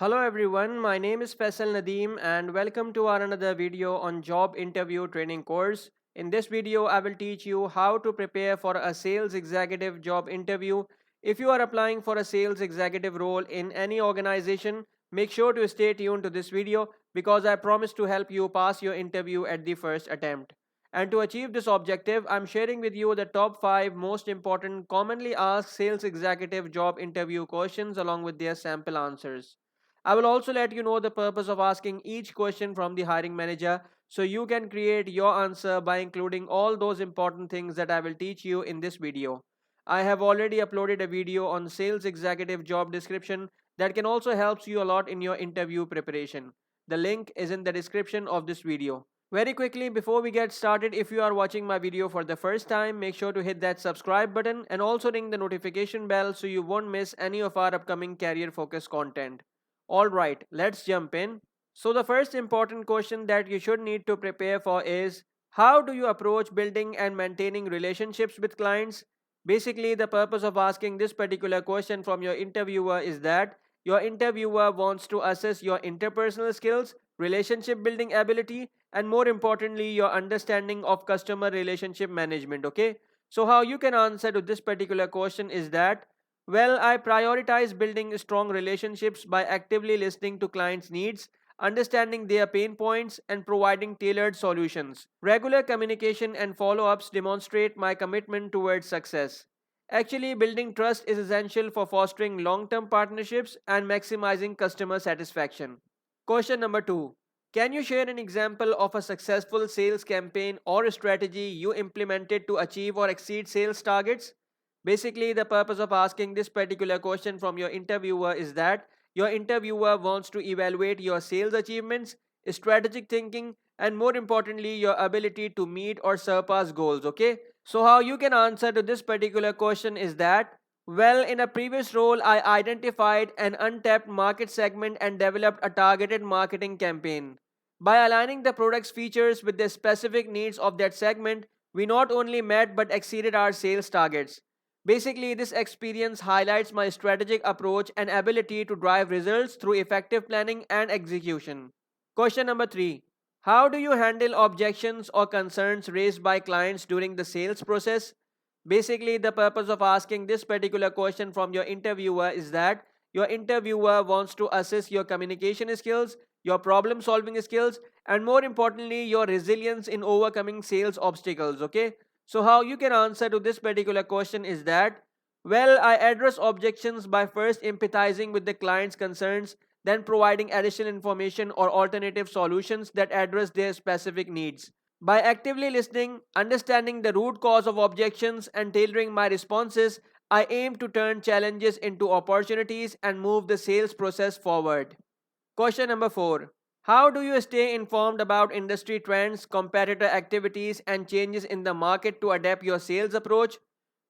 Hello everyone, my name is Faisal Nadeem and welcome to our another video on job interview training course. In this video, I will teach you how to prepare for a sales executive job interview. If you are applying for a sales executive role in any organization, make sure to stay tuned to this video because I promise to help you pass your interview at the first attempt. And to achieve this objective, I'm sharing with you the top 5 most important commonly asked sales executive job interview questions along with their sample answers. I will also let you know the purpose of asking each question from the hiring manager so you can create your answer by including all those important things that I will teach you in this video. I have already uploaded a video on sales executive job description that can also help you a lot in your interview preparation. The link is in the description of this video. Very quickly before we get started, if you are watching my video for the first time, make sure to hit that subscribe button and also ring the notification bell so you won't miss any of our upcoming career focused content. Alright, let's jump in. So the first important question that you should need to prepare for is how do you approach building and maintaining relationships with clients? Basically, the purpose of asking this particular question from your interviewer is that your interviewer wants to assess your interpersonal skills, relationship building ability, and more importantly, your understanding of customer relationship management. Okay, so how you can answer to this particular question is that well, I prioritize building strong relationships by actively listening to clients' needs, understanding their pain points, and providing tailored solutions. Regular communication and follow ups demonstrate my commitment towards success. Actually, building trust is essential for fostering long term partnerships and maximizing customer satisfaction. Question number 2. Can you share an example of a successful sales campaign or a strategy you implemented to achieve or exceed sales targets? Basically, the purpose of asking this particular question from your interviewer is that your interviewer wants to evaluate your sales achievements, strategic thinking, and more importantly, your ability to meet or surpass goals. Okay, so how you can answer to this particular question is that well, in a previous role, I identified an untapped market segment and developed a targeted marketing campaign. By aligning the product's features with the specific needs of that segment, we not only met but exceeded our sales targets. Basically, this experience highlights my strategic approach and ability to drive results through effective planning and execution. Question number 3. How do you handle objections or concerns raised by clients during the sales process? Basically, the purpose of asking this particular question from your interviewer is that your interviewer wants to assess your communication skills, your problem solving skills, and more importantly, your resilience in overcoming sales obstacles. Okay, so how you can answer to this particular question is that well, I address objections by first empathizing with the client's concerns, then providing additional information or alternative solutions that address their specific needs. By actively listening, understanding the root cause of objections, and tailoring my responses, I aim to turn challenges into opportunities and move the sales process forward. Question number 4. How do you stay informed about industry trends, competitor activities, and changes in the market to adapt your sales approach?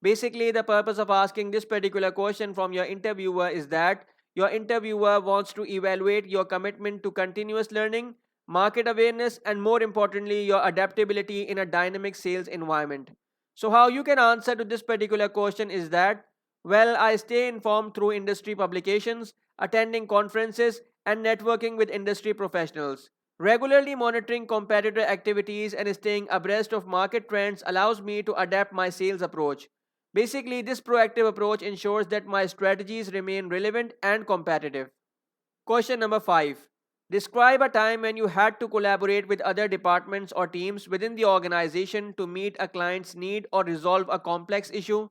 Basically, the purpose of asking this particular question from your interviewer is that your interviewer wants to evaluate your commitment to continuous learning, market awareness, and more importantly, your adaptability in a dynamic sales environment. So, how you can answer to this particular question is that well, I stay informed through industry publications, attending conferences, and networking with industry professionals. Regularly monitoring competitor activities and staying abreast of market trends allows me to adapt my sales approach. Basically, this proactive approach ensures that my strategies remain relevant and competitive. Question number 5. Describe a time when you had to collaborate with other departments or teams within the organization to meet a client's need or resolve a complex issue.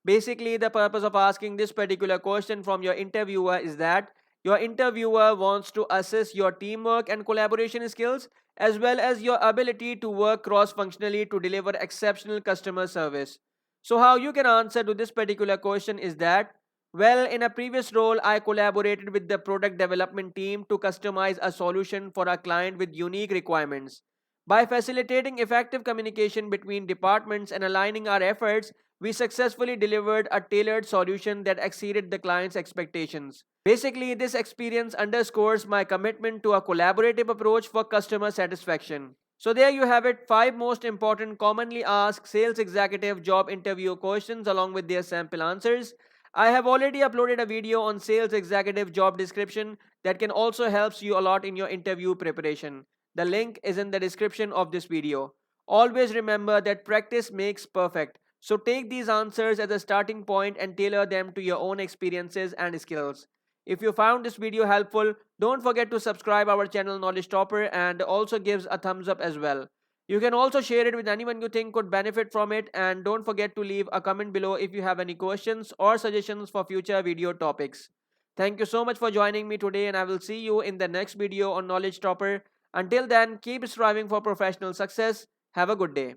Basically, the purpose of asking this particular question from your interviewer is that your interviewer wants to assess your teamwork and collaboration skills as well as your ability to work cross functionally to deliver exceptional customer service. So, how you can answer to this particular question is that well, in a previous role, I collaborated with the product development team to customize a solution for a client with unique requirements. By facilitating effective communication between departments and aligning our efforts, we successfully delivered a tailored solution that exceeded the client's expectations. Basically, this experience underscores my commitment to a collaborative approach for customer satisfaction. So, there you have it, 5 most important commonly asked sales executive job interview questions along with their sample answers. I have already uploaded a video on sales executive job description that can also helps you a lot in your interview preparation. The link is in the description of this video. Always remember that practice makes perfect. So take these answers as a starting point and tailor them to your own experiences and skills. If you found this video helpful, don't forget to subscribe our channel Knowledge Topper and also gives a thumbs up as well. You can also share it with anyone you think could benefit from it, and don't forget to leave a comment below if you have any questions or suggestions for future video topics. Thank you so much for joining me today, and I will see you in the next video on Knowledge Topper. Until then, keep striving for professional success. Have a good day.